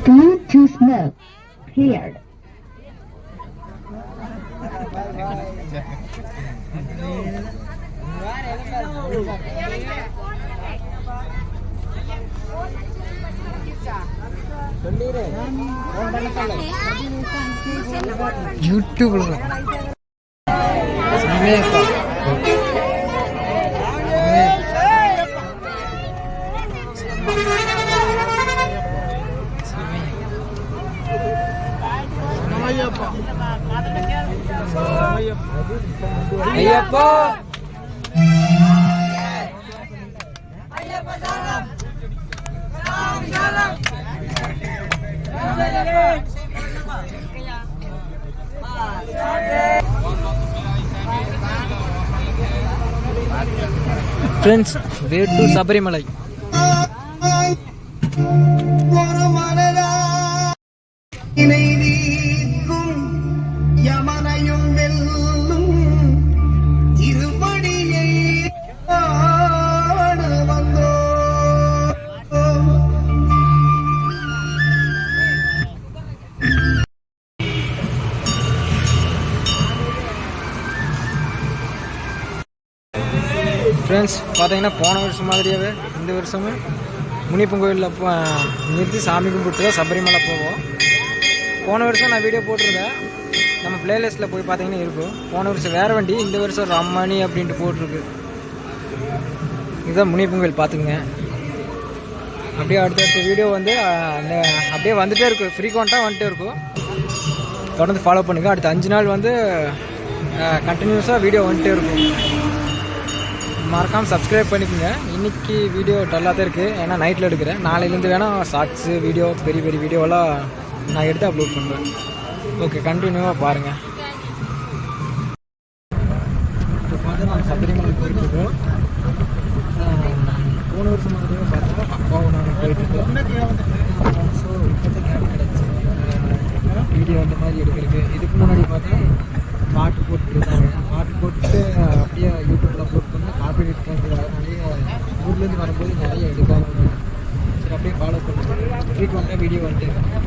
Clear to smoke. Cleared. YouTube Ayyappa friends, way to Sabarimala. Friends, பார்த்தீங்கன்னா போன வருஷம் மாதிரியாகவே இந்த வருஷமும் முனியப்பன் கோயிலில் நிறுத்தி சாமி கும்பிட்டு தான் சபரிமலை போவோம். போன வருஷம் நான் வீடியோ போட்டிருந்தேன், நம்ம பிளேலிஸ்ட்டில் போய் பார்த்தீங்கன்னா இருக்கும். போன வருஷம் வேறு வண்டி, இந்த வருஷம் ரம்மணி அப்படின்ட்டு போட்டிருக்கு. இதுதான் முனியப்பன் கோயில் பார்த்துங்க. அப்படியே அடுத்தடுத்த வீடியோ வந்து அப்படியே வந்துகிட்டே இருக்கும், ஃப்ரீக்வெண்ட்டாக வந்துட்டே இருக்கும். தொடர்ந்து ஃபாலோ பண்ணுங்கள். அடுத்த 5 நாள் வந்து கண்டினியூஸாக வீடியோ வந்துட்டே இருக்கும். மறக்காமல் சப்ஸ்கிரைப் பண்ணிக்கோங்க. இன்றைக்கி வீடியோ டல்லாக தான் இருக்குது, ஏன்னா நைட்டில் எடுக்கிறேன். நாளையிலேருந்து வேணால் ஷார்ட்ஸு வீடியோ பெரிய பெரிய வீடியோவெல்லாம் நான் எடுத்து அப்லோட் பண்ணுவேன். ஓகே, கண்டினியூவாக பாருங்கள். இப்போ பார்த்தா நான் சபரிமலை போயிட்டுருக்கோம். போன வருஷம் மாதிரியே பார்த்தா அப்பாவும் நாங்கள் போயிட்டுருக்கோம். ஸோ இப்போ தான் கேப் கிடச்சி வீடியோ அந்த மாதிரி எடுக்கிறதுக்கு. இதுக்கு முன்னாடி பார்த்தா பாட்டு போட்டுருந்தாங்க. பாட்டு போட்டு அப்படியே யூடியூப்பில் அப்லோட் பண்ணி காப்பி எடுக்கிறாங்க. நிறைய ஊர்லேருந்து வரும்போது நிறைய எடுக்காமல். சரி, அப்படியே ஃபாலோ பண்ணுறேன். ஃப்ரீக்வெண்ட்டாக வீடியோ வந்துட்டு